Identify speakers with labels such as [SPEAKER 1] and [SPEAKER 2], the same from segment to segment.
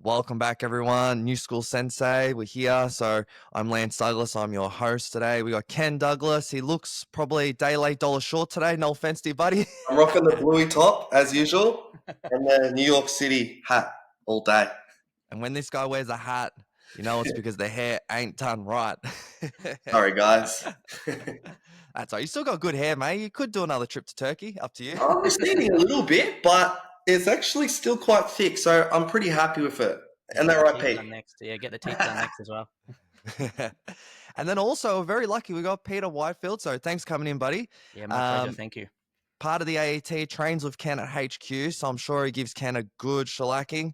[SPEAKER 1] Welcome back, everyone. New School Sensei, we're here. So I'm Lance Douglas. I'm your host today. We got Ken Douglas. He looks probably day late, dollar short today. No offense to you, buddy.
[SPEAKER 2] I'm rocking the bluey top as usual and the New York City hat all day.
[SPEAKER 1] And when this guy wears a hat, you know it's because the hair ain't done right.
[SPEAKER 2] Sorry, guys.
[SPEAKER 1] That's all. You still got good hair, mate. You could do another trip to Turkey. Up to you.
[SPEAKER 2] I'm receding a little bit, but it's actually still quite thick, so I'm pretty happy with it.
[SPEAKER 3] Yeah,
[SPEAKER 2] And
[SPEAKER 3] get
[SPEAKER 2] that
[SPEAKER 3] the
[SPEAKER 2] right,
[SPEAKER 3] teeth
[SPEAKER 2] Pete?
[SPEAKER 3] done next. Yeah, get the teeth done next as well.
[SPEAKER 1] And then also, we're very lucky we got Peter Whitefield. So thanks for coming in, buddy.
[SPEAKER 3] Yeah, my pleasure. Thank you.
[SPEAKER 1] Part of the AET, trains with Ken at HQ, so I'm sure he gives Ken a good shellacking.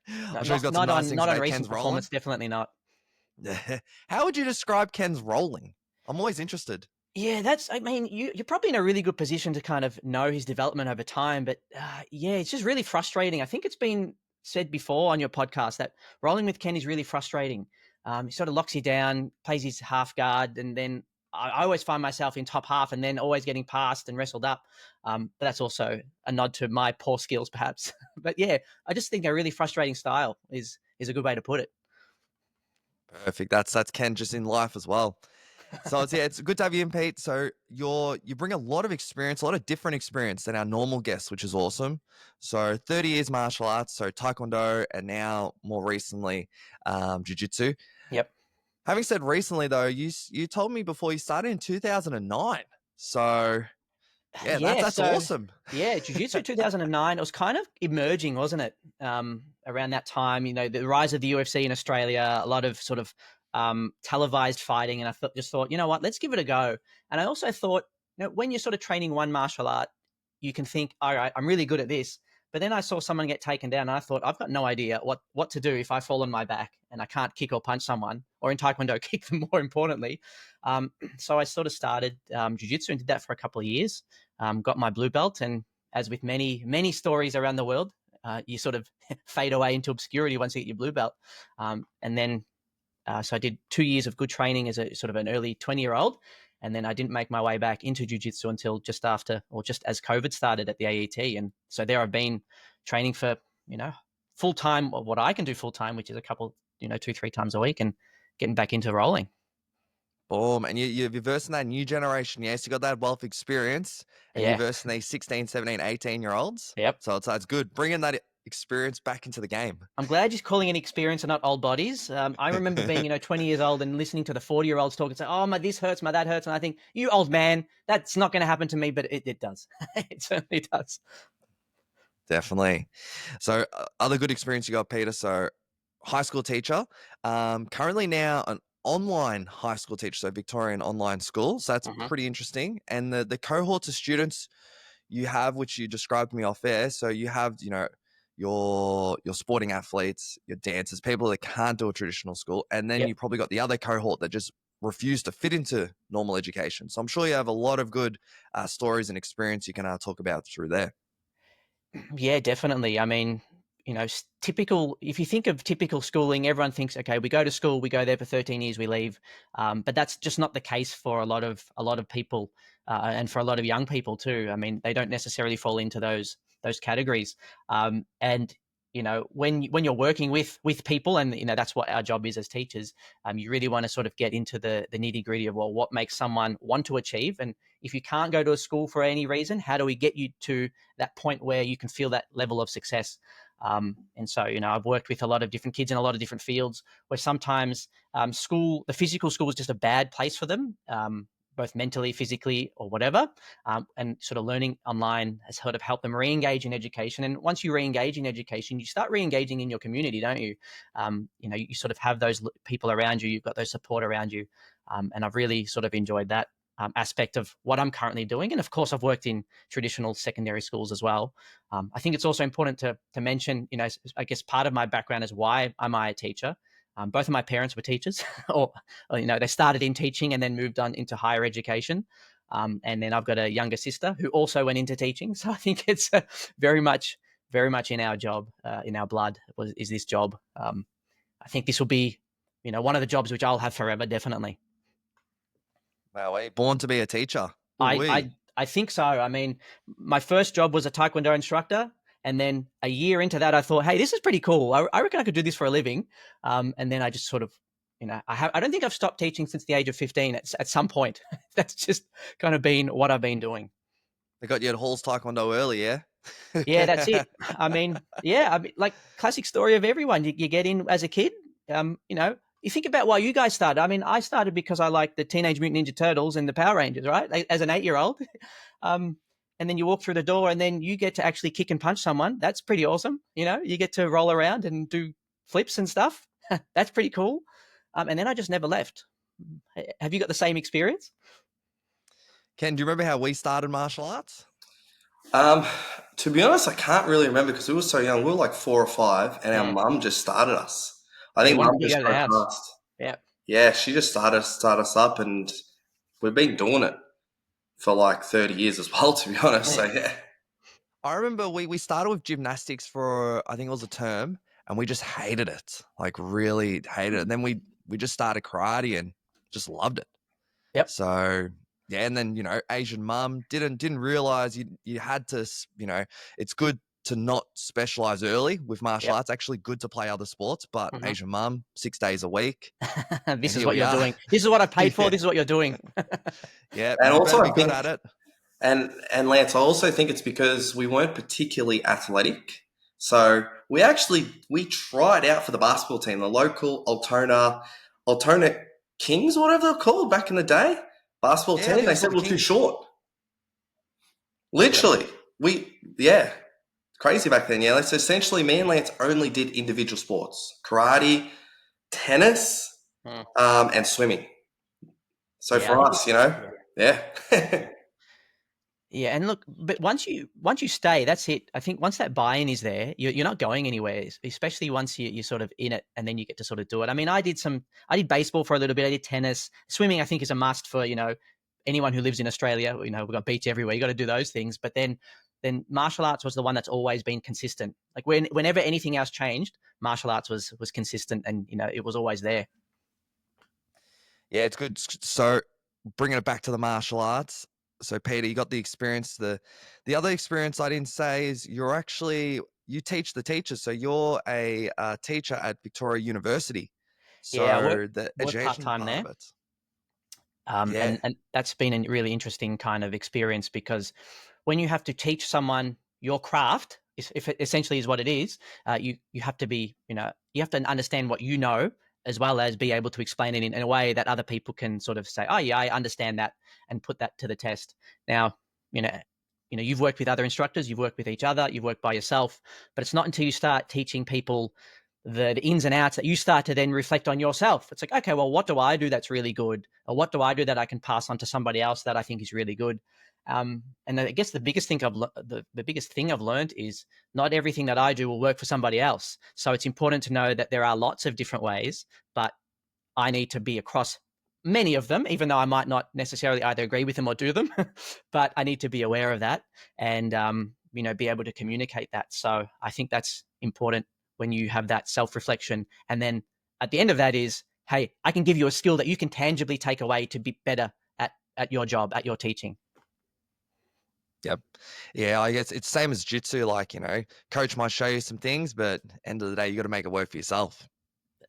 [SPEAKER 1] I'm sure he's got some nice things
[SPEAKER 3] not on
[SPEAKER 1] about
[SPEAKER 3] recent
[SPEAKER 1] Ken's rolling.
[SPEAKER 3] performance. Definitely not.
[SPEAKER 1] How would you describe Ken's rolling? I'm always interested.
[SPEAKER 3] Yeah, you're probably in a really good position to kind of know his development over time. But yeah, it's just really frustrating. I think it's been said before on your podcast that rolling with Ken is really frustrating. He sort of locks you down, plays his half guard, and then I always find myself in top half and then always getting passed and wrestled up. But that's also a nod to my poor skills, perhaps. But yeah, I just think a really frustrating style is a good way to put it.
[SPEAKER 1] Perfect. That's Ken just in life as well. So it's good to have you in, Pete. So you bring a lot of experience, a lot of different experience than our normal guests, which is awesome. So 30 years martial arts, so Taekwondo, and now more recently, Jiu-Jitsu.
[SPEAKER 3] Yep.
[SPEAKER 1] Having said recently though, you told me before you started in 2009. So yeah, that's awesome.
[SPEAKER 3] Yeah, Jiu-Jitsu 2009, it was kind of emerging, wasn't it? Around that time, the rise of the UFC in Australia, a lot of sort of televised fighting. And I just thought, you know what, let's give it a go. And I also thought, when you're sort of training one martial art, you can think, all right, I'm really good at this. But then I saw someone get taken down and I thought, I've got no idea what to do if I fall on my back and I can't kick or punch someone, or in Taekwondo, kick them more importantly. So I sort of started Jiu-Jitsu and did that for a couple of years, got my blue belt. And as with many, many stories around the world, you sort of fade away into obscurity once you get your blue belt. And then, so I did 2 years of good training as a sort of an early 20-year-old. And then I didn't make my way back into jiu-jitsu until just after, or just as COVID started at the AET. And so there I've been training for, full time, what I can do full time, which is a couple, 2-3 times a week, and getting back into rolling.
[SPEAKER 1] Boom. And you're versing that new generation. Yes, you got that wealth of experience, and you're versing these 16, 17, 18-year-olds.
[SPEAKER 3] Yep.
[SPEAKER 1] So it's good. Bringing that experience back into the game.
[SPEAKER 3] I'm glad you're calling it experience and not old bodies. I remember being, 20 years old and listening to the 40-year-olds talk and say, oh, my this hurts, my that hurts. And I think, you old man, that's not going to happen to me, but it does. It certainly does.
[SPEAKER 1] Definitely. So other good experience you got, Peter. So high school teacher, currently now an online high school teacher, so Victorian online school. So that's pretty interesting. And the cohorts of students you have, which you described to me off air. So you have, your sporting athletes, your dancers, people that can't do a traditional school. And then you probably got the other cohort that just refuse to fit into normal education. So I'm sure you have a lot of good stories and experience you can talk about through there.
[SPEAKER 3] Yeah, definitely. I mean, typical, if you think of typical schooling, everyone thinks, okay, we go to school, we go there for 13 years, we leave. But that's just not the case for a lot of people, and for a lot of young people too. I mean, they don't necessarily fall into those categories. And when you're working with people, and that's what our job is as teachers, you really want to sort of get into the nitty gritty of, well, what makes someone want to achieve. And if you can't go to a school for any reason, how do we get you to that point where you can feel that level of success? And so, I've worked with a lot of different kids in a lot of different fields where sometimes the physical school is just a bad place for them, both mentally, physically, or whatever. And sort of learning online has sort of helped them re-engage in education. And once you re-engage in education, you start re-engaging in your community, don't you? You sort of have those people around you. You've got those support around you. And I've really sort of enjoyed that aspect of what I'm currently doing. And of course, I've worked in traditional secondary schools as well. I think it's also important to mention, I guess part of my background is why am I a teacher? Both of my parents were teachers, or they started in teaching and then moved on into higher education. And then I've got a younger sister who also went into teaching. So I think it's very much in our job, in our blood is this job. I think this will be, one of the jobs which I'll have forever, definitely.
[SPEAKER 1] Wow, are you born to be a teacher?
[SPEAKER 3] I think so. I mean, my first job was a Taekwondo instructor, And then a year into that, I thought, hey, this is pretty cool. I reckon I could do this for a living. And then I just sort of, I don't think I've stopped teaching since the age of 15 at some point. That's just kind of been what I've been doing.
[SPEAKER 1] They got you at Hall's Taekwondo early, yeah?
[SPEAKER 3] Yeah, that's it. Like classic story of everyone. You get in as a kid. You think about why you guys started. I mean, I started because I liked the Teenage Mutant Ninja Turtles and the Power Rangers, right? As an 8-year-old. And then you walk through the door and then you get to actually kick and punch someone. That's pretty awesome. You get to roll around and do flips and stuff. That's pretty cool. And then I just never left. Have you got the same experience?
[SPEAKER 1] Ken, do you remember how we started martial arts?
[SPEAKER 2] To be honest, I can't really remember because we were so young. We were like 4 or 5, and our mum just started us. I think mum just drove past.
[SPEAKER 3] Yeah.
[SPEAKER 2] Yeah, she just started us up, and we've been doing it for like 30 years as well, to be honest. So, yeah.
[SPEAKER 1] I remember we started with gymnastics for, I think it was a term, and we just hated it, like really hated it. And then we just started karate and just loved it.
[SPEAKER 3] Yep.
[SPEAKER 1] So, yeah, and then, Asian mum didn't realize you had to, it's good to not specialize early with martial arts. Actually good to play other sports, but Asian mum, 6 days a week.
[SPEAKER 3] This is what you're doing. This is what I paid for. This is what you're doing.
[SPEAKER 1] Yeah,
[SPEAKER 2] and
[SPEAKER 1] you
[SPEAKER 2] also
[SPEAKER 1] better be good at it.
[SPEAKER 2] And Lance, I also think it's because we weren't particularly athletic. So we tried out for the basketball team, the local Altona Kings, whatever they're called back in the day. Basketball team. They said we're too short. Literally. Crazy back then, yeah. So essentially me and Lance only did individual sports. Karate, tennis, and swimming. So for us, yeah.
[SPEAKER 3] Yeah, and look, but once you stay, that's it. I think once that buy-in is there, you're not going anywhere, especially once you're sort of in it and then you get to sort of do it. I mean, I did baseball for a little bit. I did tennis. Swimming, I think, is a must for, anyone who lives in Australia. We've got beach everywhere. You got to do those things. But then martial arts was the one that's always been consistent. Like whenever anything else changed, martial arts was consistent and, it was always there.
[SPEAKER 1] Yeah, it's good. So bringing it back to the martial arts. So Peter, you got the experience. The other experience I didn't say is you teach the teachers. So you're a teacher at Victoria University. So
[SPEAKER 3] I
[SPEAKER 1] the
[SPEAKER 3] work
[SPEAKER 1] education
[SPEAKER 3] part-time
[SPEAKER 1] part
[SPEAKER 3] there.
[SPEAKER 1] of it.
[SPEAKER 3] And that's been a really interesting kind of experience because when you have to teach someone your craft, if it essentially is what it is, you have to be, you have to understand what you know, as well as be able to explain it in a way that other people can sort of say, oh yeah, I understand that, and put that to the test. Now, you've worked with other instructors, you've worked with each other, you've worked by yourself, but it's not until you start teaching people the ins and outs that you start to then reflect on yourself. It's like, okay, well, what do I do that's really good? Or what do I do that I can pass on to somebody else that I think is really good? And I guess the biggest thing I've learned is not everything that I do will work for somebody else. So it's important to know that there are lots of different ways, but I need to be across many of them, even though I might not necessarily either agree with them or do them, but I need to be aware of that and, be able to communicate that. So I think that's important when you have that self-reflection. And then at the end of that is, hey, I can give you a skill that you can tangibly take away to be better at your job, at your teaching.
[SPEAKER 1] Yep. Yeah, I guess it's same as jiu-jitsu. Like, coach might show you some things, but end of the day, you got to make it work for yourself.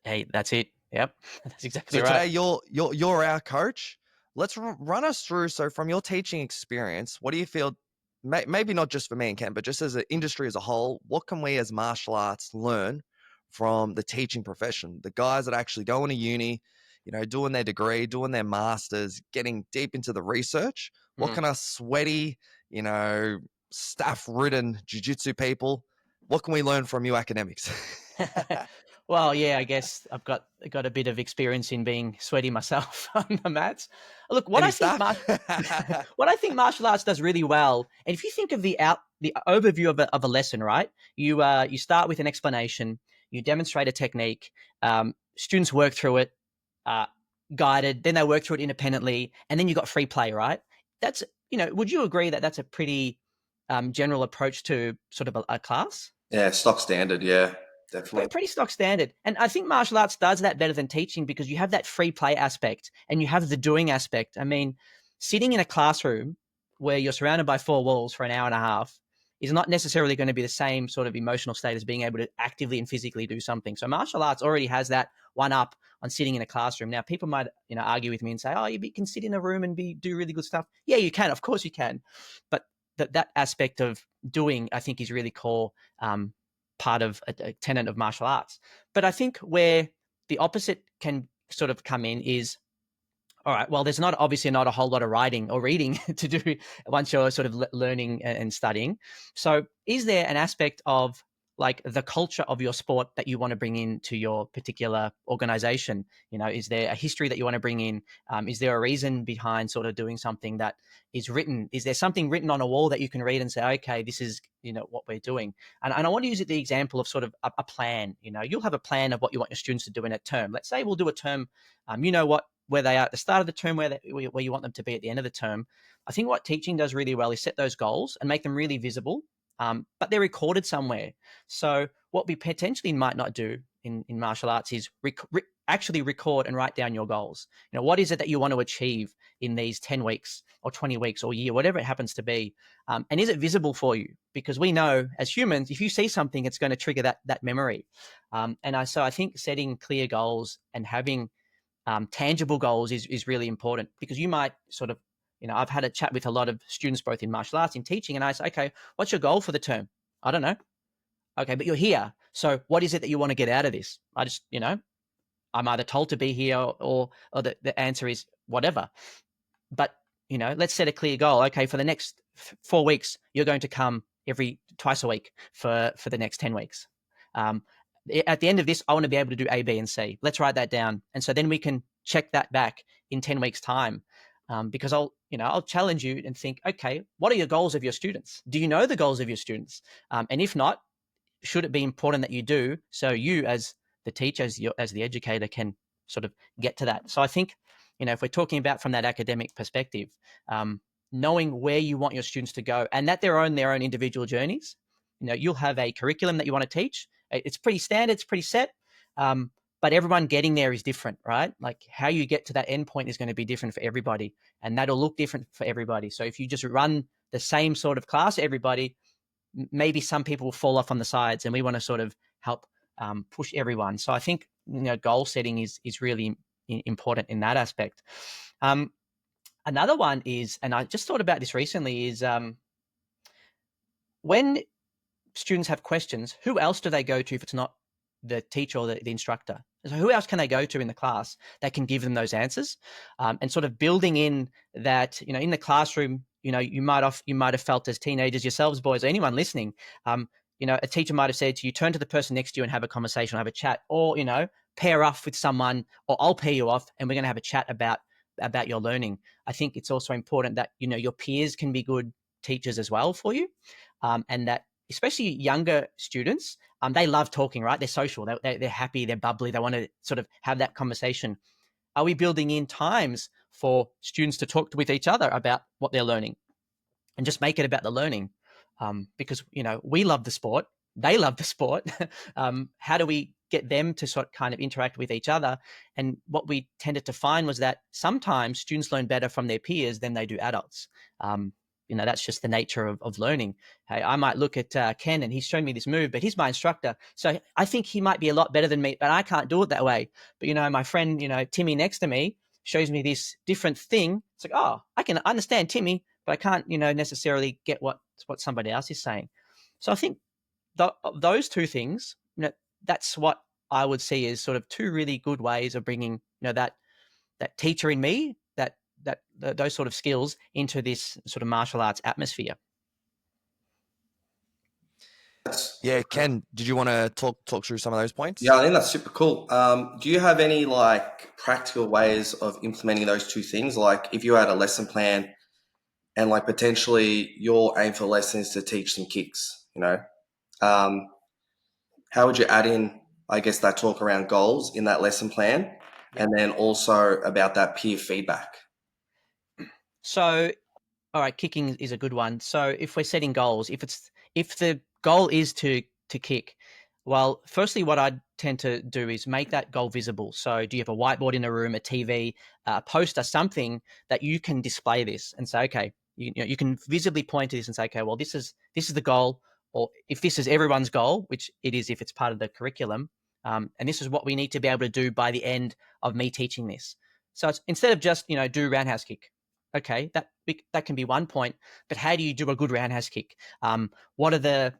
[SPEAKER 3] Hey, that's it. Yep. That's exactly
[SPEAKER 1] so
[SPEAKER 3] right.
[SPEAKER 1] So today you're our coach. Let's run us through. So from your teaching experience, what do you feel, maybe not just for me and Ken, but just as an industry as a whole, what can we as martial arts learn from the teaching profession? The guys that actually go into uni, doing their degree, doing their masters, getting deep into the research. What can us sweaty, staff-ridden jiu-jitsu people, what can we learn from you academics?
[SPEAKER 3] Well, yeah, I guess I've got a bit of experience in being sweaty myself on the mats. Look, what I think martial arts does really well, and if you think of the overview of a lesson, right? You start with an explanation, you demonstrate a technique, students work through it, guided, then they work through it independently, and then you got free play, right? That's, would you agree that that's a pretty general approach to sort of a class?
[SPEAKER 2] Yeah, stock standard, yeah. Definitely.
[SPEAKER 3] Pretty stock standard. And I think martial arts does that better than teaching because you have that free play aspect and you have the doing aspect. I mean, sitting in a classroom where you're surrounded by 4 walls for an hour and a half is not necessarily going to be the same sort of emotional state as being able to actively and physically do something. So martial arts already has that one up on sitting in a classroom. Now, people might, argue with me and say, oh, you can sit in a room and do really good stuff. Yeah, you can. Of course you can. But that aspect of doing, I think, is really core part of a tenet of martial arts. But I think where the opposite can sort of come in is, all right, well, there's obviously not a whole lot of writing or reading to do once you're sort of learning and studying. So is there an aspect of like the culture of your sport that you want to bring into your particular organization? Is there a history that you want to bring in? Is there a reason behind sort of doing something that is written? Is there something written on a wall that you can read and say, okay, this is, what we're doing? And I want to use the example of sort of a plan. You'll have a plan of what you want your students to do in a term. Let's say we'll do a term, where they are at the start of the term, where you want them to be at the end of the term. I think what teaching does really well is set those goals and make them really visible, but they're recorded somewhere. So what we potentially might not do in martial arts is actually record and write down your goals. What is it that you want to achieve in these 10 weeks or 20 weeks or year, whatever it happens to be? And is it visible for you? Because we know as humans, if you see something, it's going to trigger that memory. So I think setting clear goals and having tangible goals is really important, because you might sort of, I've had a chat with a lot of students, both in martial arts, in teaching, and I say, okay, what's your goal for the term? I don't know. Okay, but you're here. So what is it that you want to get out of this? I just, I'm either told to be here or the answer is whatever. But, let's set a clear goal. Okay, for the next 4 weeks, you're going to come twice a week for the next 10 weeks. At the end of this, I want to be able to do A, B, and C. Let's write that down. And so then we can check that back in 10 weeks time. Because I'll challenge you and think, okay, what are your goals of your students? Do you know the goals of your students? And if not, should it be important that you do, so you as the teacher, as the educator, can sort of get to that? So I think, if we're talking about from that academic perspective, knowing where you want your students to go and that they're on their own individual journeys, you'll have a curriculum that you want to teach. It's pretty standard, it's pretty set, but everyone getting there is different, right? Like how you get to that end point is going to be different for everybody, and that'll look different for everybody. So if you just run the same sort of class, everybody, maybe some people will fall off on the sides, and we want to sort of help push everyone. So I think goal setting is really important in that aspect. Another one is, and I just thought about this recently, is when students have questions, who else do they go to if it's not the teacher or the instructor? So who else can they go to in the class that can give them those answers? And sort of building in that, in the classroom, you might have felt as teenagers yourselves, boys, or anyone listening, a teacher might have said to you, turn to the person next to you and have a conversation, or have a chat, or, pair off with someone, or I'll pair you off and we're going to have a chat about your learning. I think it's also important that, your peers can be good teachers as well for you. And that especially younger students, they love talking, right? They're social, they're happy, they're bubbly, they want to sort of have that conversation. Are we building in times for students to talk with each other about what they're learning, and just make it about the learning? Because, we love the sport, they love the sport. How do we get them to sort of kind of interact with each other? And what we tended to find was that sometimes students learn better from their peers than they do adults. That's just the nature of learning. Hey, I might look at Ken and he's shown me this move, but he's my instructor, so I think he might be a lot better than me, but I can't do it that way. But, my friend, Timmy next to me shows me this different thing. It's like, oh, I can understand Timmy, but I can't, necessarily get what somebody else is saying. So I think those two things, that's what I would see as sort of two really good ways of bringing, that teacher in me, those sort of skills into this sort of martial arts atmosphere.
[SPEAKER 1] Yeah, Ken, did you want to talk through some of those points?
[SPEAKER 2] Yeah, I think that's super cool. Do you have any like practical ways of implementing those two things? Like if you had a lesson plan and like potentially your aim for the lesson is to teach some kicks, how would you add in, I guess, that talk around goals in that lesson plan, and then also about that peer feedback?
[SPEAKER 3] So, all right, kicking is a good one. So if we're setting goals, if the goal is to kick, well, firstly, what I tend to do is make that goal visible. So do you have a whiteboard in a room, a TV, a poster, something that you can display this and say, okay, You can visibly point to this and say, okay, well, this is the goal, or if this is everyone's goal, which it is if it's part of the curriculum, and this is what we need to be able to do by the end of me teaching this. So it's, instead of just do roundhouse kick, okay, that can be one point, but how do you do a good roundhouse kick? What are the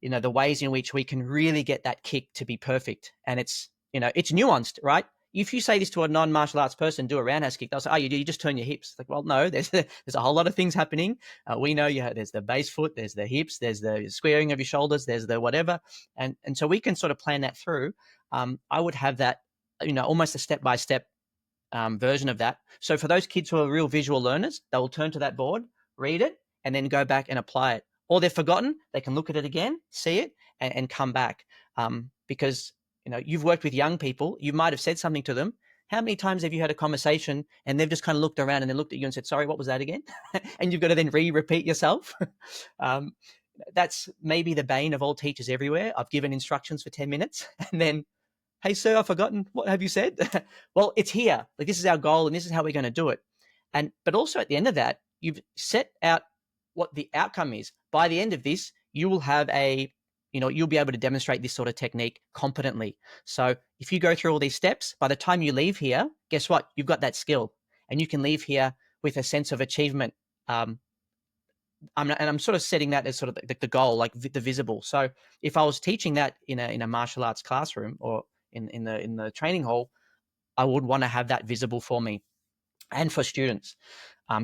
[SPEAKER 3] ways in which we can really get that kick to be perfect? And it's it's nuanced, right? If you say this to a non-martial arts person, do a roundhouse kick, they'll say, oh, you just turn your hips. Like, well, no, there's a whole lot of things happening. We know there's the base foot, there's the hips, there's the squaring of your shoulders, there's the whatever. And so we can sort of plan that through. I would have that, almost a step-by-step version of that. So for those kids who are real visual learners, they will turn to that board, read it, and then go back and apply it. Or they've forgotten, they can look at it again, see it, and come back. Because you've worked with young people, you might have said something to them. How many times have you had a conversation and they've just kind of looked around and then looked at you and said, sorry, what was that again? And you've got to then repeat yourself. That's maybe the bane of all teachers everywhere. I've given instructions for 10 minutes and then, hey, sir, I've forgotten. What have you said? Well, it's here. Like, this is our goal and this is how we're going to do it. But also at the end of that, you've set out what the outcome is. By the end of this, you will have you'll be able to demonstrate this sort of technique competently. So if you go through all these steps, by the time you leave here, guess what? You've got that skill and you can leave here with a sense of achievement. I'm sort of setting that as sort of the goal, like the visible. So if I was teaching that in a martial arts classroom or in the training hall, I would want to have that visible for me and for students.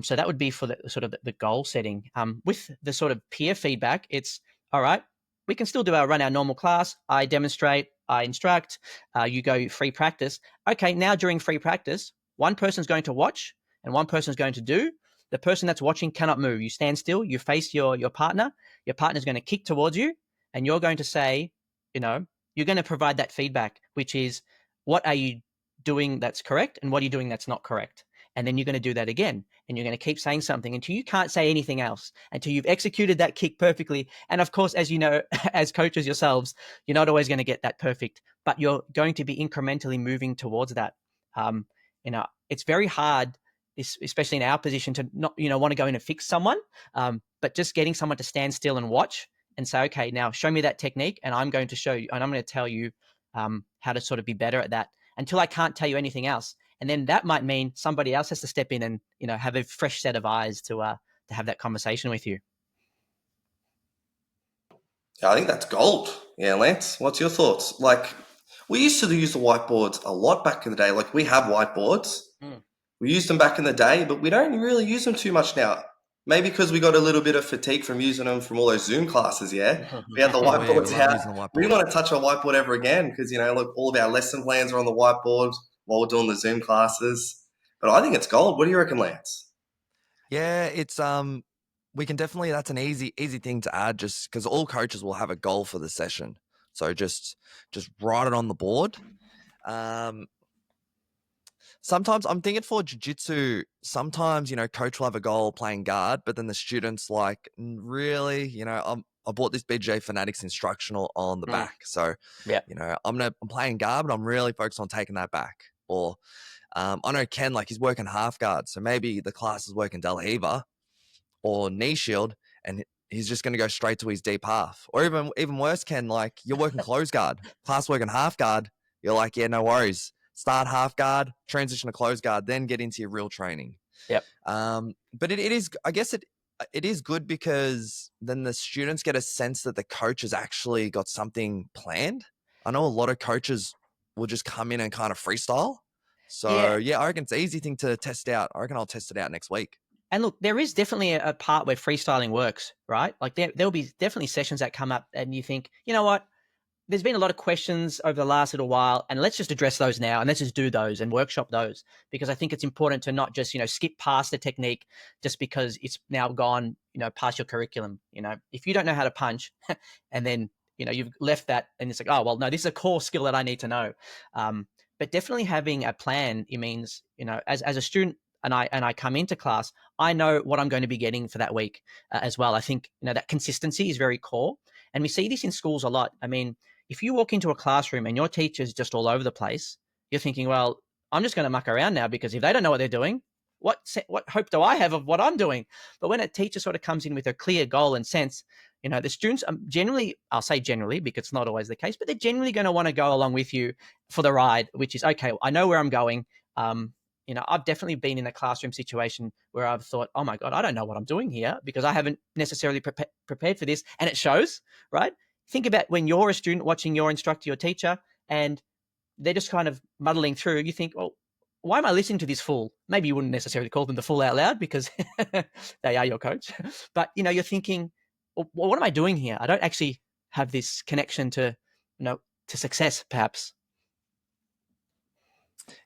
[SPEAKER 3] So that would be for the sort of the goal setting. With the sort of peer feedback, it's all right. We can still run our normal class. I demonstrate, I instruct, you go free practice. Okay, now during free practice, one person's going to watch and one person's going to do. The person that's watching cannot move. You stand still, you face your partner. Your partner's going to kick towards you and you're going to say, you're going to provide that feedback, which is, what are you doing that's correct and what are you doing that's not correct? And then you're going to do that again. And you're going to keep saying something until you can't say anything else, until you've executed that kick perfectly. And of course, as you know, as coaches yourselves, you're not always going to get that perfect, but you're going to be incrementally moving towards that. It's very hard, especially in our position, to not, want to go in and fix someone, but just getting someone to stand still and watch and say, okay, now show me that technique and I'm going to show you, and I'm going to tell you how to sort of be better at that until I can't tell you anything else. And then that might mean somebody else has to step in and, have a fresh set of eyes to have that conversation with you.
[SPEAKER 2] Yeah, I think that's gold. Yeah, Lance, what's your thoughts? Like, we used to use the whiteboards a lot back in the day. Like, we have whiteboards. We used them back in the day, but we don't really use them too much now. Maybe because we got a little bit of fatigue from using them from all those Zoom classes, yeah? We had the whiteboards out. We didn't want to touch a whiteboard ever again because, look, all of our lesson plans are on the whiteboard while we're doing the Zoom classes. But I think it's gold. What do you reckon, Lance?
[SPEAKER 1] Yeah, it's we can definitely, that's an easy thing to add, just because all coaches will have a goal for the session. So just write it on the board. Sometimes I'm thinking for jiu-jitsu, sometimes, coach will have a goal playing guard, but then the students like, really, I bought this BJ Fanatics instructional on the back. So,
[SPEAKER 3] yeah,
[SPEAKER 1] I'm playing guard, but I'm really focused on taking that back. Or I know Ken, like, he's working half guard. So maybe the class is working Del Heaver or knee shield, and he's just going to go straight to his deep half. Or even worse, Ken, like, you're working close guard, class working half guard. You're like, yeah, no worries. Start half guard, transition to close guard, then get into your real training.
[SPEAKER 3] Yep.
[SPEAKER 1] But it is, I guess it is good because then the students get a sense that the coach has actually got something planned. I know a lot of coaches will just come in and kind of freestyle. So yeah, I reckon it's an easy thing to test out. I reckon I'll test it out next week.
[SPEAKER 3] And look, there is definitely a part where freestyling works, right? Like there'll be definitely sessions that come up and you think, you know what? There's been a lot of questions over the last little while, and let's just address those now, and let's just do those and workshop those, because I think it's important to not just, skip past the technique just because it's now gone, past your curriculum. If you don't know how to punch and then, you've left that and it's like, oh, well, no, this is a core skill that I need to know. But definitely having a plan, it means, as a student, and I come into class, I know what I'm going to be getting for that week as well. I think, that consistency is very core. And we see this in schools a lot. I mean, if you walk into a classroom and your teacher's just all over the place, you're thinking, well, I'm just going to muck around now because if they don't know what they're doing, what hope do I have of what I'm doing? But when a teacher sort of comes in with a clear goal and sense, the students generally, I'll say generally because it's not always the case, but they're generally going to want to go along with you for the ride, which is, okay, I know where I'm going. I've definitely been in a classroom situation where I've thought, oh my God, I don't know what I'm doing here because I haven't necessarily prepared for this. And it shows, right? Think about when you're a student watching your instructor, your teacher, and they're just kind of muddling through. You think, well, why am I listening to this fool? Maybe you wouldn't necessarily call them the fool out loud because they are your coach. But, you're thinking, well, what am I doing here? I don't actually have this connection to success, perhaps.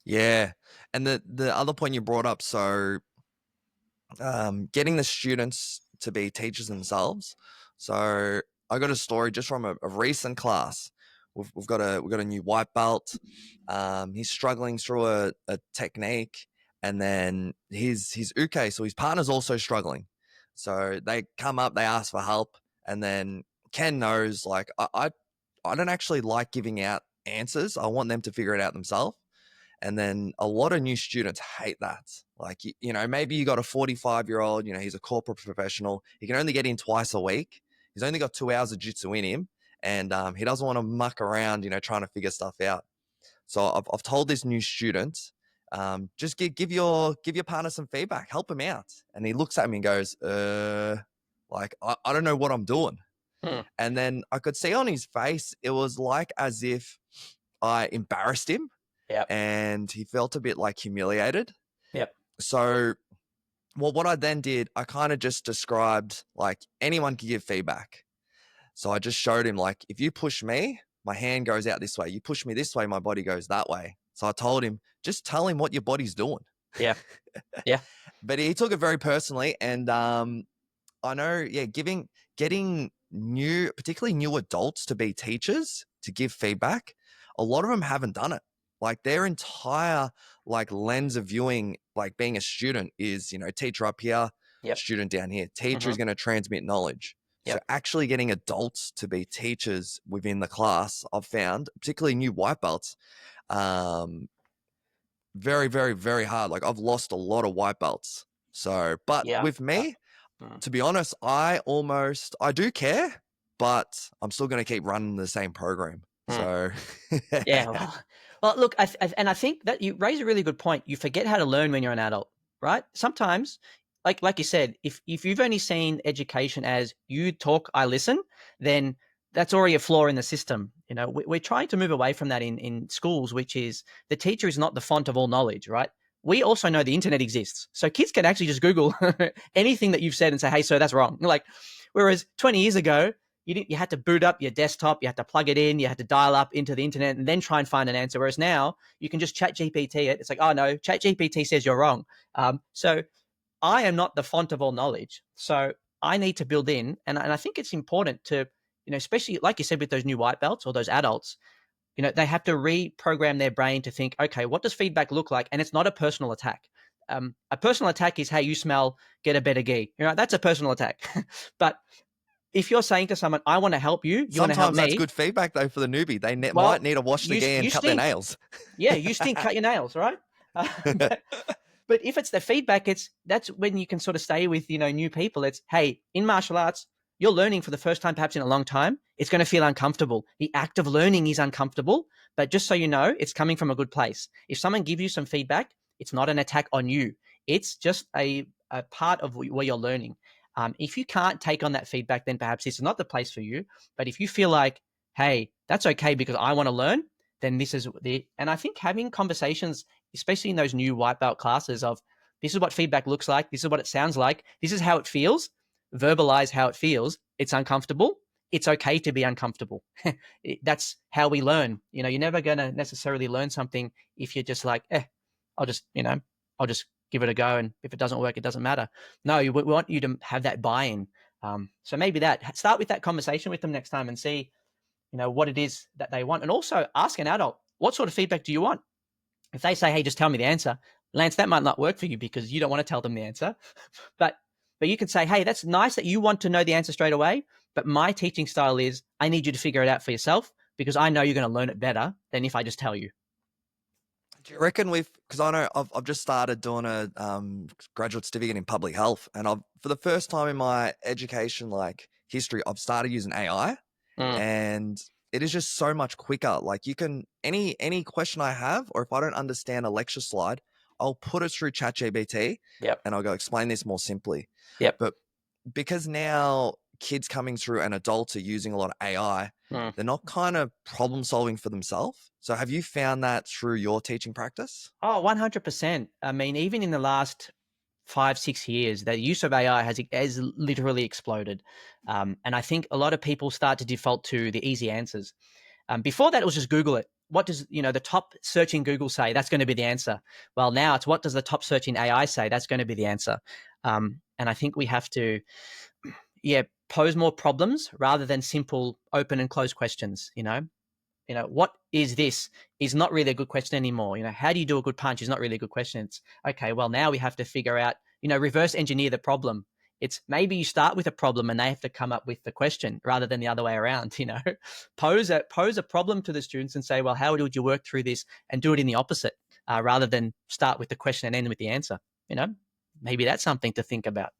[SPEAKER 1] Yeah. And the other point you brought up, so getting the students to be teachers themselves. So I got a story just from a recent class. We've got a new white belt. He's struggling through a technique, and then his uke, so his partner's also struggling. So they come up, they ask for help, and then Ken knows, like, I don't actually like giving out answers. I want them to figure it out themselves. And then a lot of new students hate that. Like, maybe you got a 45-year-old, he's a corporate professional. He can only get in twice a week. He's only got 2 hours of jiu-jitsu in him. And he doesn't want to muck around, trying to figure stuff out. So I've told this new student, just give your partner some feedback, help him out. And he looks at me and goes, I don't know what I'm doing. And then I could see on his face, it was like as if I embarrassed him.
[SPEAKER 3] Yep.
[SPEAKER 1] And he felt a bit like humiliated.
[SPEAKER 3] Yep.
[SPEAKER 1] So, what I then did, I kind of just described, like, anyone can give feedback. So I just showed him, like, if you push me, my hand goes out this way. You push me this way, my body goes that way. So I told him, just tell him what your body's doing.
[SPEAKER 3] Yeah. Yeah.
[SPEAKER 1] But he took it very personally. And I know, getting particularly new adults to be teachers, to give feedback, a lot of them haven't done it. Like, their entire, like, lens of viewing, like, being a student is, teacher up here,
[SPEAKER 3] Yep.
[SPEAKER 1] student down here. Teacher is going to transmit knowledge.
[SPEAKER 3] Yep.
[SPEAKER 1] So actually getting adults to be teachers within the class, I've found, particularly new white belts, very, very, very hard. Like, I've lost a lot of white belts. So, but with me, to be honest, I do care, but I'm still going to keep running the same program. So,
[SPEAKER 3] yeah. Well, look, I think that you raise a really good point. You forget how to learn when you're an adult, right? Sometimes, like you said, if you've only seen education as you talk, I listen, then that's already a flaw in the system. We're trying to move away from that in schools, which is the teacher is not the font of all knowledge, right? We also know the internet exists. So kids can actually just Google anything that you've said and say, hey, sir, that's wrong. Whereas 20 years ago, you had to boot up your desktop, you had to plug it in, you had to dial up into the internet and then try and find an answer. Whereas now you can just chat GPT it. It's like, oh no, chat GPT says you're wrong. So I am not the font of all knowledge. So I need to build in, and I think it's important to, especially like you said with those new white belts or those adults, they have to reprogram their brain to think, okay, what does feedback look like? And it's not a personal attack. A personal attack is, hey, you smell, get a better gi. That's a personal attack. But if you're saying to someone, I want to help you, you want to help me.
[SPEAKER 1] Sometimes that's good feedback, though, for the newbie. They might need to wash the gi and cut their nails.
[SPEAKER 3] Yeah, you stink, cut your nails, right? But if it's the feedback, that's when you can sort of stay with, new people. It's, hey, in martial arts, you're learning for the first time, perhaps in a long time. It's going to feel uncomfortable. The act of learning is uncomfortable, but just so you know, it's coming from a good place. If someone gives you some feedback, it's not an attack on you. It's just a part of where you're learning. If you can't take on that feedback, then perhaps this is not the place for you. But if you feel like, hey, that's okay because I want to learn, then this is and I think having conversations, especially in those new white belt classes of, this is what feedback looks like, this is what it sounds like, this is how it feels, verbalize how it feels. It's uncomfortable. It's okay to be uncomfortable. That's how we learn. You're never going to necessarily learn something if you're just like, I'll just give it a go. And if it doesn't work, it doesn't matter. No, we want you to have that buy-in. So maybe start with that conversation with them next time and see, what it is that they want. And also ask an adult, what sort of feedback do you want? If they say, hey, just tell me the answer, Lance, that might not work for you because you don't want to tell them the answer. But you could say, hey, that's nice that you want to know the answer straight away. But my teaching style is I need you to figure it out for yourself because I know you're going to learn it better than if I just tell you.
[SPEAKER 1] Do you reckon because I know I've just started doing a graduate certificate in public health, and for the first time in my education history, I've started using AI,
[SPEAKER 3] Mm,
[SPEAKER 1] and it is just so much quicker. Like you can any question I have, or if I don't understand a lecture slide, I'll put it through ChatGPT,
[SPEAKER 3] yep.
[SPEAKER 1] and I'll go explain this more simply.
[SPEAKER 3] Yep.
[SPEAKER 1] But because now kids coming through and adults are using a lot of AI,
[SPEAKER 3] Mm.
[SPEAKER 1] they're not kind of problem solving for themselves. So have you found that through your teaching practice?
[SPEAKER 3] Oh, 100%. I mean, even in the last 5, 6 years, the use of AI has literally exploded. And I think a lot of people start to default to the easy answers. Before that, it was just Google it. What does the top search in Google say? That's going to be the answer. Well, now it's what does the top search in AI say? That's going to be the answer. And I think we have to, pose more problems rather than simple open and close questions. What is this is not really a good question anymore. How do you do a good punch is not really a good question. It's okay. Well, now we have to figure out, reverse engineer the problem. It's maybe you start with a problem and they have to come up with the question rather than the other way around. Pose a problem to the students and say, well, how would you work through this, and do it in the opposite rather than start with the question and end with the answer. Maybe that's something to think about.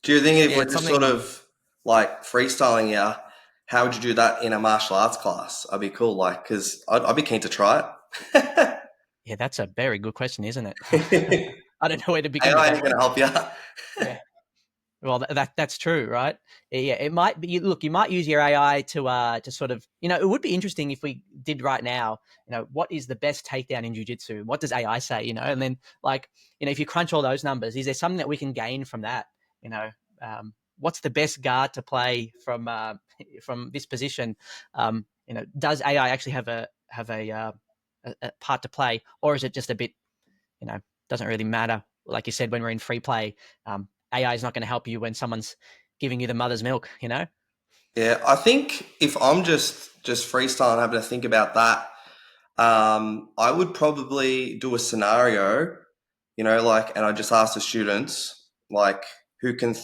[SPEAKER 2] Do you think if
[SPEAKER 1] Yeah,
[SPEAKER 2] we're
[SPEAKER 1] it's
[SPEAKER 2] just sort
[SPEAKER 1] something.
[SPEAKER 2] of like freestyling here, how would you do that in a martial arts class? I'd be cool, because I'd be keen to try it.
[SPEAKER 3] Yeah, that's a very good question, isn't it? I don't know where to begin with
[SPEAKER 2] AI
[SPEAKER 3] that
[SPEAKER 2] ain't going
[SPEAKER 3] one.
[SPEAKER 2] to help you.
[SPEAKER 3] Yeah. Well, that's true, right? Yeah, it might be. Look, you might use your AI to sort of, it would be interesting if we did right now. What is the best takedown in jiu-jitsu? What does AI say? And then if you crunch all those numbers, is there something that we can gain from that? What's the best guard to play from this position? Does AI actually have a part to play, or is it just a bit, doesn't really matter? Like you said, when we're in free play, AI is not going to help you when someone's giving you the mother's milk.
[SPEAKER 2] Yeah, I think if I'm just freestyling, having to think about that, I would probably do a scenario, and I just ask the students, who can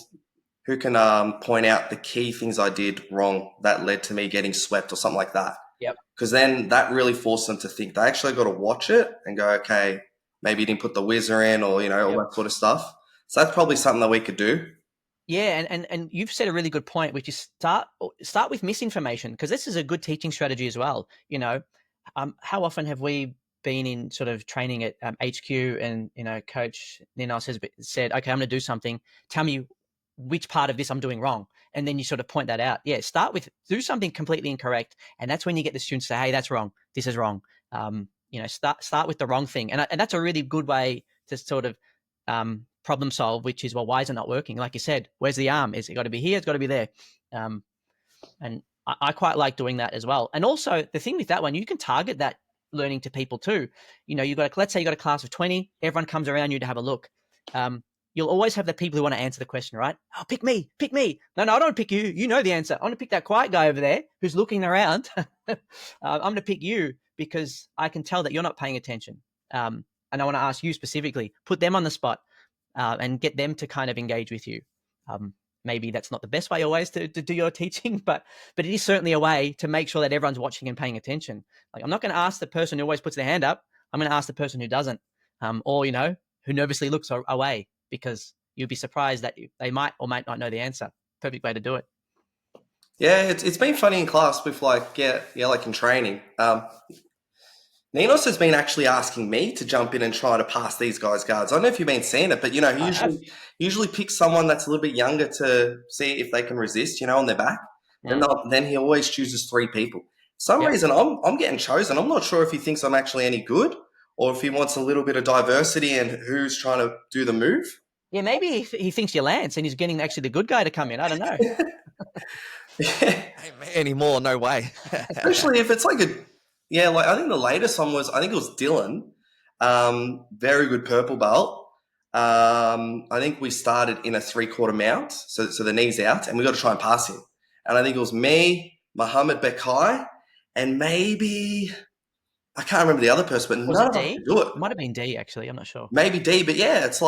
[SPEAKER 2] point out the key things I did wrong that led to me getting swept or something like that.
[SPEAKER 3] Yep.
[SPEAKER 2] Because then that really forced them to think. They actually got to watch it and go, okay, maybe you didn't put the whizzer in, or all
[SPEAKER 3] Yep.
[SPEAKER 2] that sort of stuff. So that's probably something that we could do.
[SPEAKER 3] Yeah, and you've said a really good point, which is start with misinformation, because this is a good teaching strategy as well. How often have we been in sort of training at HQ, and Coach Ninos has said, "Okay, I'm going to do something. Tell me which part of this I'm doing wrong," and then you sort of point that out. Yeah, do something completely incorrect, and that's when you get the students to say, "Hey, that's wrong. This is wrong." Start with the wrong thing, and that's a really good way to sort of problem solve, which is, well, why is it not working? Like you said, where's the arm? Is it got to be here? It's got to be there. And I quite like doing that as well. And also the thing with that one, you can target that learning to people too. Let's say you got a class of 20, everyone comes around you to have a look. You'll always have the people who want to answer the question, right? Oh, pick me. No, I don't want to pick you. You know the answer. I want to pick that quiet guy over there who's looking around. I'm going to pick you because I can tell that you're not paying attention. And I want to ask you specifically, put them on the spot. And get them to kind of engage with you. Maybe that's not the best way always to do your teaching, but it is certainly a way to make sure that everyone's watching and paying attention. Like, I'm not going to ask the person who always puts their hand up. I'm going to ask the person who doesn't, or who nervously looks away, because you'd be surprised that they might or might not know the answer. Perfect way to do it.
[SPEAKER 2] Yeah, it's been funny in class with like in training. Ninos has been actually asking me to jump in and try to pass these guys guards. I don't know if you've been seeing it, but he
[SPEAKER 3] I have.
[SPEAKER 2] usually picks someone that's a little bit younger to see if they can resist, on their back. Then he always chooses 3 people. For some
[SPEAKER 3] Yep.
[SPEAKER 2] reason I'm getting chosen. I'm not sure if he thinks I'm actually any good, or if he wants a little bit of diversity and who's trying to do the move.
[SPEAKER 3] Yeah, maybe he thinks you're Lance and he's getting actually the good guy to come in. I don't know.
[SPEAKER 1] Ain't me anymore. No way.
[SPEAKER 2] Especially if it's like I think the latest one I think it was Dylan, very good purple belt. I think we started in a 3/4 mount, so the knee's out, and we got to try and pass him. And I think it was me, Mohammed Bekai, and maybe I can't remember the other person, but
[SPEAKER 3] Was
[SPEAKER 2] none
[SPEAKER 3] it
[SPEAKER 2] of us
[SPEAKER 3] D?
[SPEAKER 2] could do it.
[SPEAKER 3] It might have been D, actually. I'm not sure.
[SPEAKER 2] Maybe D, but it's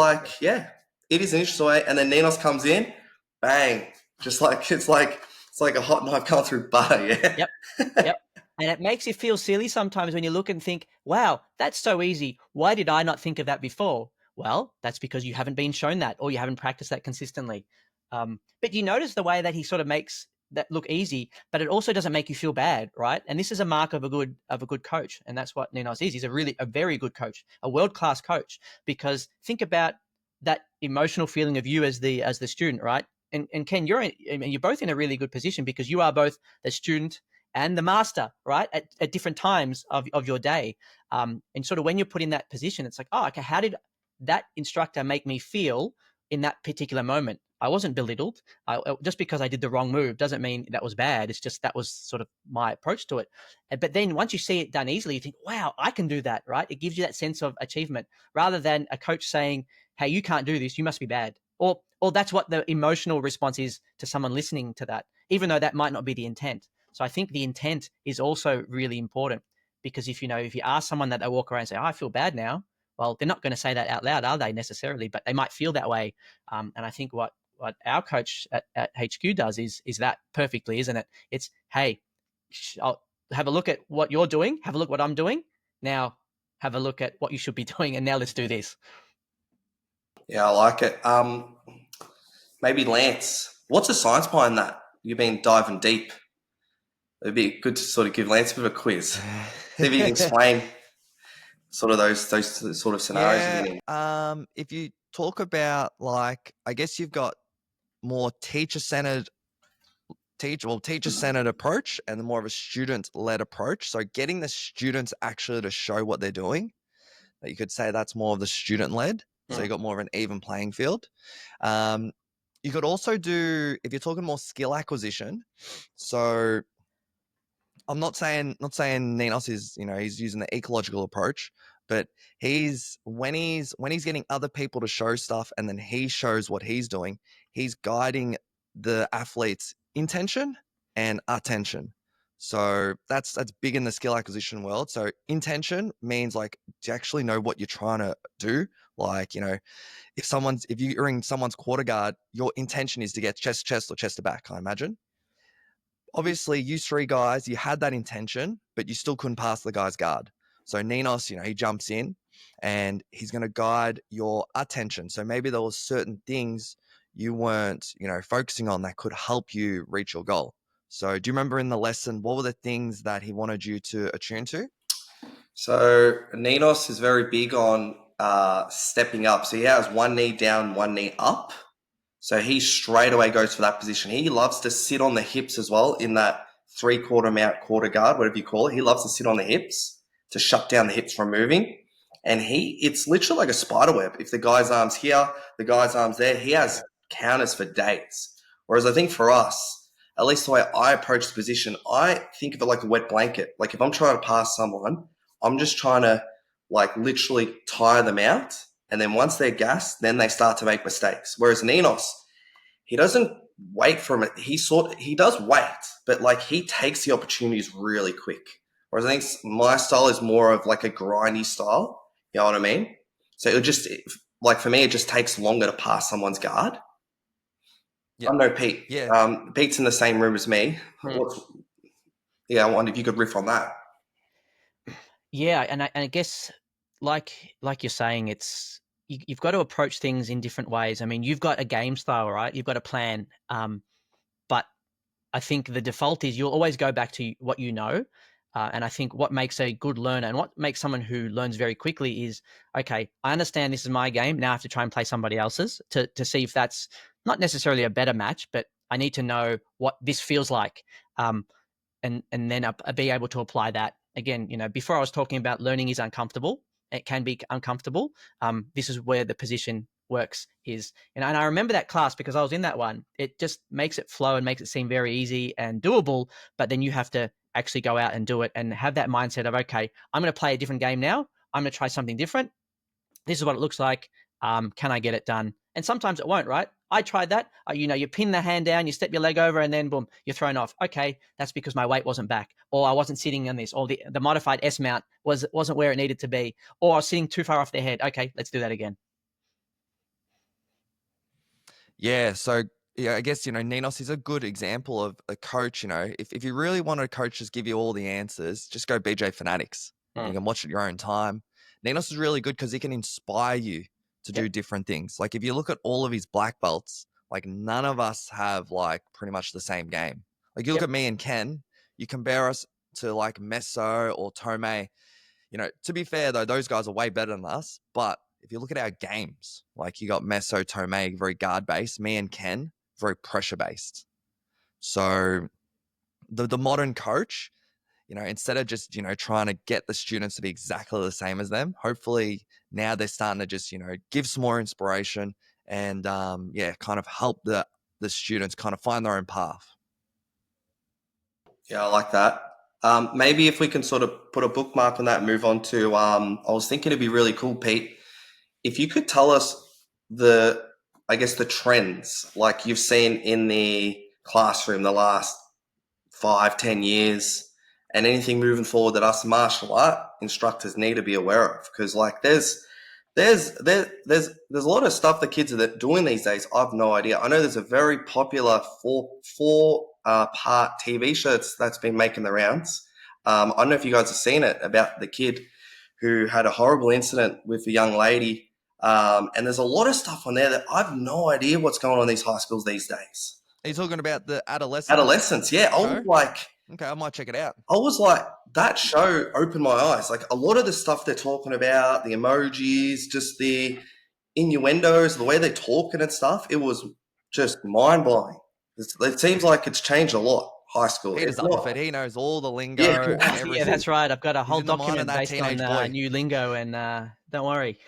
[SPEAKER 2] it is an interesting way. And then Ninos comes in, bang, just like it's like a hot knife coming through butter. Yeah.
[SPEAKER 3] Yep. And it makes you feel silly sometimes when you look and think, wow, that's so easy. Why did I not think of that before? Well, that's because you haven't been shown that, or you haven't practiced that consistently. But you notice the way that he sort of makes that look easy, but it also doesn't make you feel bad, right? And this is a mark of a good coach, and that's what Ninos is. He's a very good coach, a world-class coach. Because think about that emotional feeling of you as the student, right? And Ken, you're both in a really good position because you are both the student and the master, right? At different times of your day. And sort of when you're put in that position, it's like, oh, okay, how did that instructor make me feel in that particular moment? I wasn't belittled. Just because I did the wrong move doesn't mean that was bad. It's just that was sort of my approach to it. But then once you see it done easily, you think, wow, I can do that, right? It gives you that sense of achievement rather than a coach saying, hey, you can't do this, you must be bad. Or that's what the emotional response is to someone listening to that, even though that might not be the intent. So I think the intent is also really important, because if you ask someone that they walk around and say, oh, I feel bad now, well, they're not going to say that out loud, are they, necessarily? But they might feel that way. And I think what our coach at HQ does is that perfectly, isn't it? It's, hey, I'll have a look at what you're doing, have a look at what I'm doing. Now have a look at what you should be doing, and now let's do this.
[SPEAKER 2] Yeah, I like it. Maybe Lance, what's the science behind that? You've been diving deep. It'd be good to sort of give Lance a bit of a quiz. See if you can explain sort of those sort of scenarios
[SPEAKER 1] Yeah.
[SPEAKER 2] you've been in.
[SPEAKER 1] If you talk about, like, I guess you've got more teacher-centered approach and more of a student-led approach. So getting the students actually to show what they're doing, you could say that's more of the student-led. So you got more of an even playing field. You could also do, if you're talking more skill acquisition. So I'm not saying Ninos is, he's using the ecological approach, but when he's getting other people to show stuff and then he shows what he's doing, he's guiding the athlete's intention and attention. So that's big in the skill acquisition world. So intention means, like, to actually know what you're trying to do. Like, if you're in someone's quarter guard, your intention is to get chest or chest to back, I imagine. Obviously, you three guys, you had that intention, but you still couldn't pass the guy's guard. So Ninos, he jumps in and he's going to guide your attention. So maybe there was certain things you weren't, focusing on that could help you reach your goal. So do you remember in the lesson, what were the things that he wanted you to attune to?
[SPEAKER 2] So Ninos is very big on stepping up. So he has one knee down, one knee up. So he straight away goes for that position. He loves to sit on the hips as well in that 3/4 mount quarter guard, whatever you call it. He loves to sit on the hips to shut down the hips from moving. And it's literally like a spider web. If the guy's arm's here, the guy's arm's there, he has counters for days. Whereas I think for us, at least the way I approach the position, I think of it like a wet blanket. Like if I'm trying to pass someone, I'm just trying to like literally tire them out. And then once they're gassed, then they start to make mistakes. Whereas Ninos, he doesn't wait for him. He does wait, but like he takes the opportunities really quick. Whereas I think my style is more of like a grindy style. You know what I mean? So it'll just, like for me, it just takes longer to pass someone's guard.
[SPEAKER 1] Yeah.
[SPEAKER 2] I know Pete.
[SPEAKER 1] Yeah.
[SPEAKER 2] Pete's in the same room as me.
[SPEAKER 3] Hmm.
[SPEAKER 2] I wonder if you could riff on that.
[SPEAKER 3] Yeah, and I guess like you're saying, you've got to approach things in different ways. I mean, you've got a game style, right? You've got a plan, but I think the default is you'll always go back to what you know. And I think what makes a good learner and what makes someone who learns very quickly is, okay, I understand this is my game. Now I have to try and play somebody else's to see if that's not necessarily a better match, but I need to know what this feels like. And then be able to apply that. Again, before I was talking about learning is uncomfortable. It can be uncomfortable. This is where the position works is, and I remember that class because I was in that one. It just makes it flow and makes it seem very easy and doable, but then you have to actually go out and do it and have that mindset of, okay, I'm going to play a different game now. I'm going to try something different. This is what it looks like. Can I get it done? And sometimes it won't, right? I tried that. You pin the hand down, you step your leg over, and then boom, you're thrown off. Okay, that's because my weight wasn't back, or I wasn't sitting on this, or the modified S mount wasn't where it needed to be, or I was sitting too far off their head. Okay, let's do that again.
[SPEAKER 1] Yeah. So yeah, I guess, Ninos is a good example of a coach. If you really want a coach just give you all the answers, just go BJ Fanatics. You
[SPEAKER 2] Mm.
[SPEAKER 1] can watch at your own time. Ninos is really good because he can inspire you to do
[SPEAKER 2] Yep.
[SPEAKER 1] different things. Like if you look at all of his black belts, like none of us have like pretty much the same game. Like you look
[SPEAKER 2] Yep.
[SPEAKER 1] at me and Ken, you compare us to like Meso or Tomei. To be fair though, those guys are way better than us. But if you look at our games, like you got Meso, Tomei, very guard based. Me and Ken, very pressure based. So the modern coach, instead of just trying to get the students to be exactly the same as them, hopefully now they're starting to just give some more inspiration and kind of help the students kind of find their own path.
[SPEAKER 2] Yeah, I like that. Maybe if we can sort of put a bookmark on that and move on to, I was thinking it'd be really cool, Pete, if you could tell us I guess the trends like you've seen in the classroom the last 5-10 years, and anything moving forward that us martial art instructors need to be aware of, because like there's a lot of stuff the kids are doing these days. I've no idea. I know there's a very popular part TV show that's been making the rounds. I don't know if you guys have seen it, about the kid who had a horrible incident with a young lady. And there's a lot of stuff on there that I've no idea what's going on in these high schools these days.
[SPEAKER 1] Are you talking about the
[SPEAKER 2] Adolescence, yeah.
[SPEAKER 1] show? Okay, I might check it out.
[SPEAKER 2] I was like, that show opened my eyes. Like a lot of the stuff they're talking about, the emojis, just the innuendos, the way they're talking and stuff, it was just mind blowing. It seems like it's changed a lot. High school.
[SPEAKER 1] Peter's
[SPEAKER 2] It's
[SPEAKER 1] up with
[SPEAKER 2] not.
[SPEAKER 1] it. He knows all the lingo
[SPEAKER 2] Yeah.
[SPEAKER 1] and
[SPEAKER 3] Yeah,
[SPEAKER 1] everything.
[SPEAKER 3] that's right. I've got a
[SPEAKER 1] He's
[SPEAKER 3] whole
[SPEAKER 1] in the mind of
[SPEAKER 3] document
[SPEAKER 1] that
[SPEAKER 3] based on
[SPEAKER 1] teenage boy.
[SPEAKER 3] new lingo, and don't worry.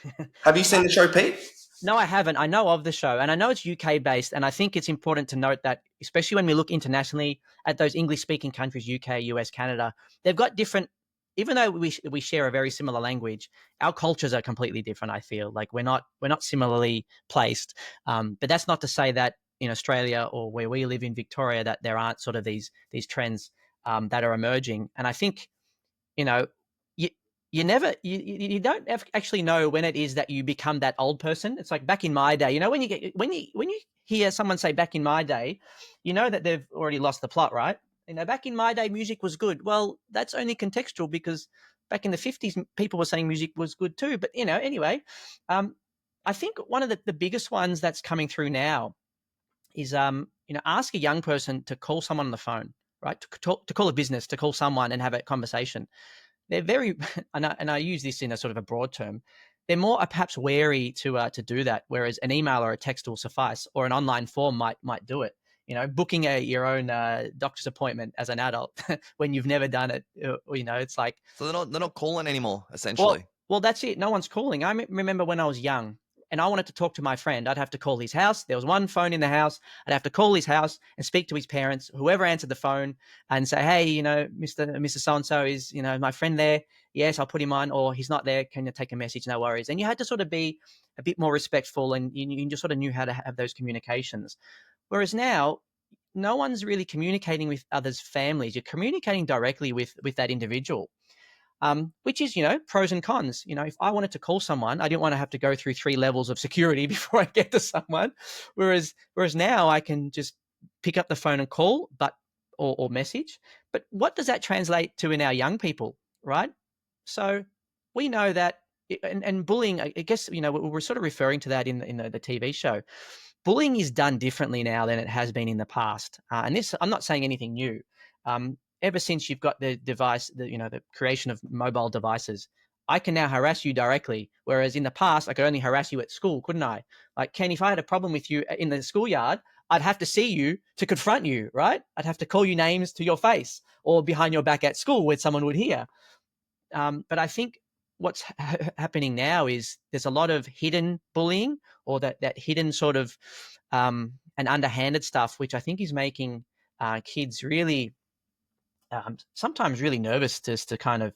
[SPEAKER 2] Have you seen the show, Pete?
[SPEAKER 3] No, I haven't. I know of the show, and I know it's UK based, and I think it's important to note that, especially when we look internationally at those English speaking countries, UK, US, Canada, they've got different. Even though we share a very similar language, our cultures are completely different. I feel like we're not similarly placed. But that's not to say that in Australia or where we live in Victoria that there aren't sort of these trends that are emerging. And I think, you know, you you never you don't actually know when it is that you become that old person. It's like back in my day, when you hear someone say back in my day, you know that they've already lost the plot, right? Back in my day, music was good. Well, that's only contextual, because back in the 50s, people were saying music was good too. But, anyway, I think one of the biggest ones that's coming through now is, ask a young person to call someone on the phone, right? To call a business, to call someone and have a conversation. They're very, and I use this in a sort of a broad term, they're more perhaps wary to do that, whereas an email or a text will suffice, or an online form might do it. Booking your own doctor's appointment as an adult when you've never done it, it's like,
[SPEAKER 1] So they're not calling anymore,
[SPEAKER 3] well,
[SPEAKER 1] essentially.
[SPEAKER 3] well, that's it. No one's calling. I remember when I was young and I wanted to talk to my friend, I'd have to call his house. There was one phone in the house. I'd have to call his house and speak to his parents, whoever answered the phone, and say, hey, Mr. So-and-so is, my friend there. Yes, I'll put him on, or he's not there. Can you take a message? No worries. And you had to sort of be a bit more respectful, and you just sort of knew how to have those communications. Whereas now, no one's really communicating with others' families. You're communicating directly with that individual. Which is, pros and cons. If I wanted to call someone, I didn't want to have to go through 3 levels of security before I get to someone. Whereas now I can just pick up the phone and call, or message. But what does that translate to in our young people, right? So we know that, and bullying, I guess, we're sort of referring to that in the TV show. Bullying is done differently now than it has been in the past. And this, I'm not saying anything new. Ever since you've got the device, the creation of mobile devices, I can now harass you directly. Whereas in the past, I could only harass you at school, couldn't I? Like, Ken, if I had a problem with you in the schoolyard, I'd have to see you to confront you, right? I'd have to call you names to your face, or behind your back at school where someone would hear. But I think what's happening now is there's a lot of hidden bullying, or that hidden sort of and underhanded stuff, which I think is making kids really sometimes really nervous just to kind of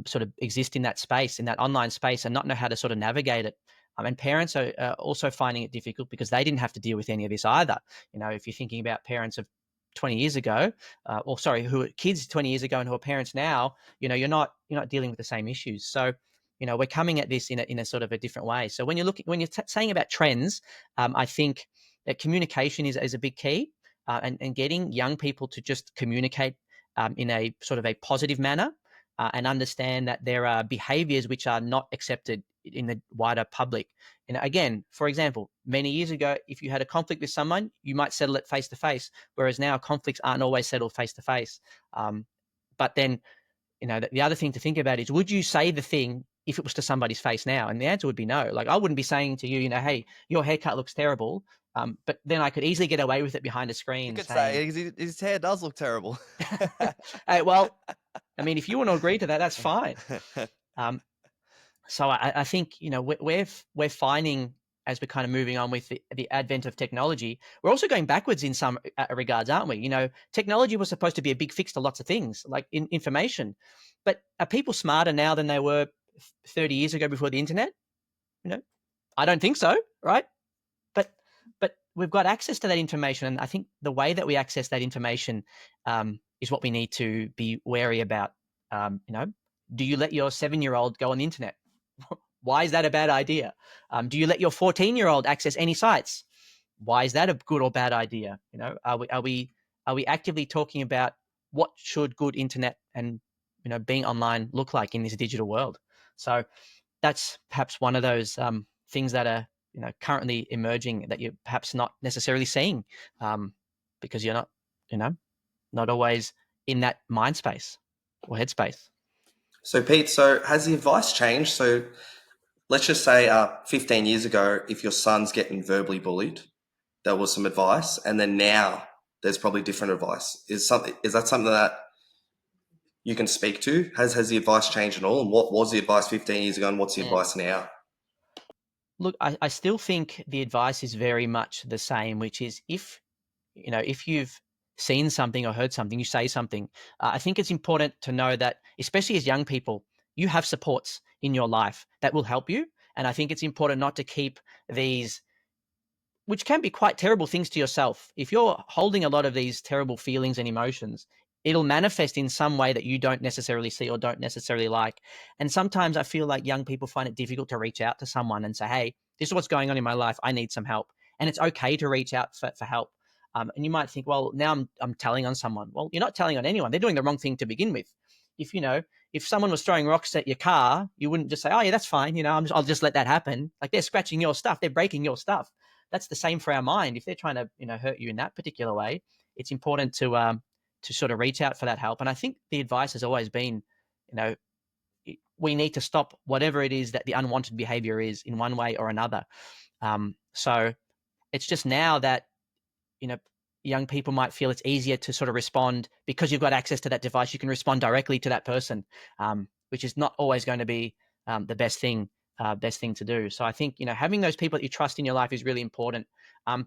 [SPEAKER 3] sort of exist in that space, in that online space, and not know how to sort of navigate it. And parents are also finding it difficult because they didn't have to deal with any of this either. If you're thinking about parents of 20 years ago, who are kids 20 years ago and who are parents now, you're not dealing with the same issues. So, we're coming at this in a sort of a different way. So when you're saying about trends, I think that communication is a big key, and getting young people to just communicate in a sort of a positive manner, and understand that there are behaviors which are not accepted in the wider public. And again, for example, many years ago, if you had a conflict with someone, you might settle it face to face, whereas now conflicts aren't always settled face to face. But then, the other thing to think about is, would you say the thing if it was to somebody's face now? And the answer would be no. Like, I wouldn't be saying to you, hey, your haircut looks terrible. But then I could easily get away with it behind a screen.
[SPEAKER 1] You could
[SPEAKER 3] saying,
[SPEAKER 1] say his hair does look terrible.
[SPEAKER 3] hey, well, I mean, if you want to agree to that, that's fine. So I think, we're finding, as we're kind of moving on with the advent of technology, we're also going backwards in some regards, aren't we? Technology was supposed to be a big fix to lots of things, like information. But are people smarter now than they were 30 years ago before the internet? I don't think so, right? But we've got access to that information, and I think the way that we access that information is what we need to be wary about. Do you let your 7-year-old go on the internet? Why is that a bad idea? Do you let your 14-year-old access any sites? Why is that a good or bad idea? Are we actively talking about what should good internet and being online look like in this digital world? So that's perhaps one of those things that are currently emerging that you're perhaps not necessarily seeing, because you're not always in that mind space or headspace.
[SPEAKER 2] So Pete, has the advice changed? So let's just say 15 years ago, if your son's getting verbally bullied, there was some advice, and then now there's probably different advice. Is that something that you can speak to? Has the advice changed at all? And what was the advice 15 years ago, and what's the advice now?
[SPEAKER 3] Look, I still think the advice is very much the same, which is if you've seen something or heard something, you say something. I think it's important to know that, especially as young people, you have supports in your life that will help you. And I think it's important not to keep these, which can be quite terrible, things to yourself. If you're holding a lot of these terrible feelings and emotions, it'll manifest in some way that you don't necessarily see or don't necessarily like. And sometimes I feel like young people find it difficult to reach out to someone and say, hey, this is what's going on in my life. I need some help. And it's okay to reach out for help. And you might think, well, now I'm telling on someone. Well, you're not telling on anyone. They're doing the wrong thing to begin with. If someone was throwing rocks at your car, you wouldn't just say, oh yeah, that's fine. I'll just let that happen. Like, they're scratching your stuff. They're breaking your stuff. That's the same for our mind. If they're trying to, hurt you in that particular way, it's important to sort of reach out for that help. And I think the advice has always been, we need to stop whatever it is that the unwanted behavior is in one way or another. So it's just now that, young people might feel it's easier to sort of respond because you've got access to that device. You can respond directly to that person, which is not always going to be the best thing to do. So I think, having those people that you trust in your life is really important. And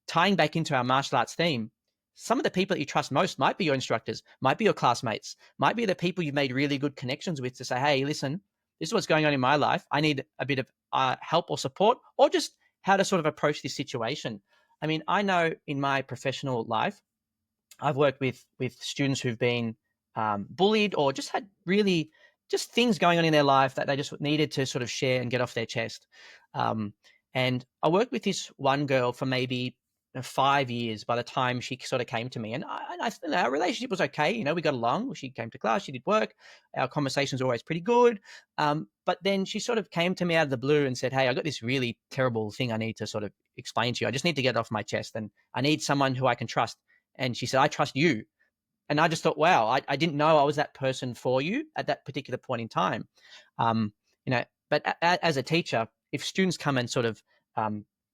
[SPEAKER 3] tying back into our martial arts theme, some of the people that you trust most might be your instructors, might be your classmates, might be the people you've made really good connections with to say, hey, listen, this is what's going on in my life. I need a bit of help or support, or just how to sort of approach this situation. I mean, I know in my professional life, I've worked with students who've been bullied or just had really just things going on in their life that they just needed to sort of share and get off their chest. And I worked with this one girl for maybe 5 years by the time she sort of came to me. And our relationship was okay. We got along. She came to class. She did work. Our conversations were always pretty good. But then she sort of came to me out of the blue and said, hey, I got this really terrible thing I need to sort of explain to you. I just need to get it off my chest, and I need someone who I can trust. And she said, I trust you. And I just thought, wow, I didn't know I was that person for you at that particular point in time. But as a teacher, if students come and sort of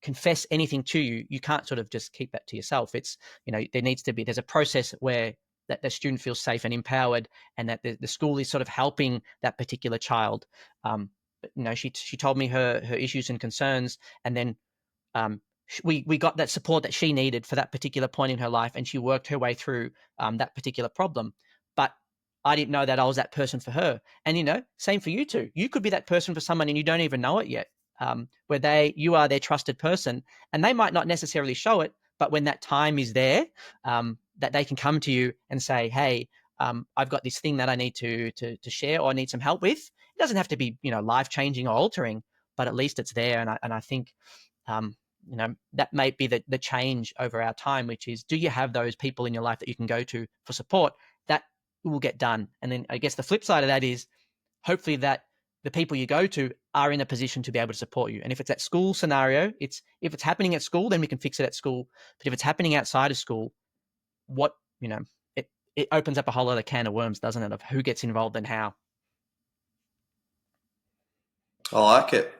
[SPEAKER 3] confess anything to you, you can't sort of just keep that to yourself. It's, there's a process where that the student feels safe and empowered, and that the school is sort of helping that particular child. But she told me her issues and concerns, and then we got that support that she needed for that particular point in her life, and she worked her way through that particular problem. But I didn't know that I was that person for her. And, same for you too. You could be that person for someone and you don't even know it yet, where you are their trusted person, and they might not necessarily show it, but when that time is there, that they can come to you and say, hey, I've got this thing that I need to share, or I need some help with. It doesn't have to be, life-changing or altering, but at least it's there. And I think that might be the change over our time, which is, do you have those people in your life that you can go to for support? That will get done. And then I guess the flip side of that is, hopefully that the people you go to are in a position to be able to support you. And if it's at school scenario, if it's happening at school, then we can fix it at school. But if it's happening outside of school, what, it opens up a whole other can of worms, doesn't it, of who gets involved and how.
[SPEAKER 2] I like it.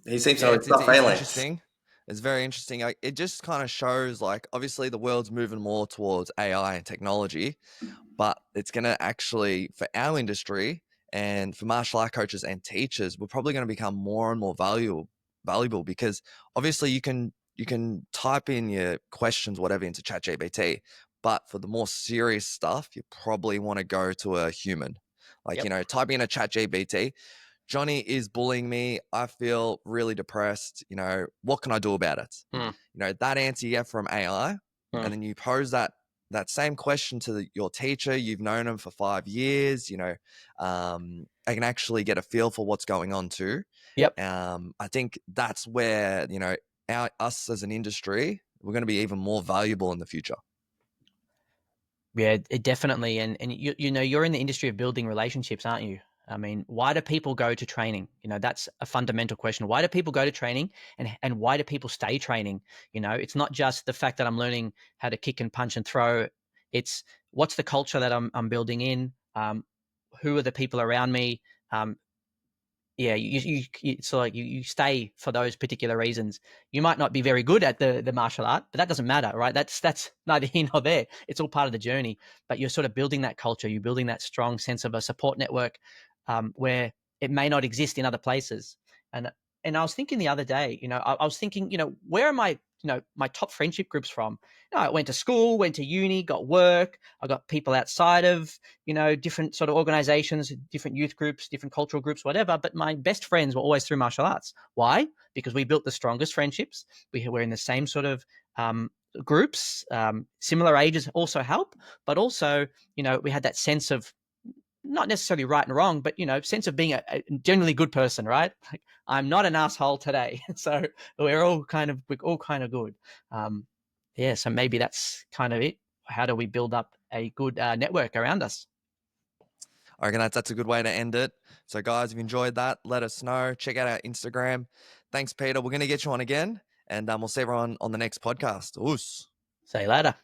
[SPEAKER 2] He seems to
[SPEAKER 1] Yeah,
[SPEAKER 2] know his stuff,
[SPEAKER 1] it's
[SPEAKER 2] Lance?
[SPEAKER 1] interesting. It's very interesting. It just kind of shows, like, obviously the world's moving more towards AI and technology, but it's going to actually, for our industry and for martial art coaches and teachers, we're probably going to become more and more valuable because obviously you can type in your questions, whatever, into ChatGPT, but for the more serious stuff, you probably want to go to a human. Like,
[SPEAKER 3] Yep.
[SPEAKER 1] typing in a ChatGPT, Johnny is bullying me. I feel really depressed. What can I do about it?
[SPEAKER 3] Hmm.
[SPEAKER 1] That answer you get from AI,
[SPEAKER 3] Hmm.
[SPEAKER 1] and then you pose that same question to your teacher. You've known them for 5 years. I can actually get a feel for what's going on too.
[SPEAKER 3] Yep.
[SPEAKER 1] I think that's where us as an industry, we're going to be even more valuable in the future.
[SPEAKER 3] Yeah, it definitely. And you're in the industry of building relationships, aren't you? I mean, why do people go to training? That's a fundamental question. Why do people go to training, and why do people stay training? It's not just the fact that I'm learning how to kick and punch and throw. It's what's the culture that I'm building in. Who are the people around me? Yeah, you stay for those particular reasons. You might not be very good at the martial art, but that doesn't matter, right? That's neither here nor there. It's all part of the journey. But you're sort of building that culture. You're building that strong sense of a support network, where it may not exist in other places. And I was thinking the other day, I was thinking, where are my top friendship groups from? I went to school, went to uni, got work. I got people outside of different sort of organizations, different youth groups, different cultural groups, whatever. But my best friends were always through martial arts. Why? Because we built the strongest friendships. We're in the same sort of groups. Similar ages also help, but also, we had that sense of not necessarily right and wrong, but sense of being a generally good person, right? Like, I'm not an asshole today, so we're all kind of good. Yeah, so maybe that's kind of it. How do we build up a good network around us?
[SPEAKER 1] I reckon that's a good way to end it. So, guys, if you enjoyed that, let us know. Check out our Instagram. Thanks, Peter. We're going to get you on again, and we'll see everyone on the next podcast. Oos.
[SPEAKER 3] See you later.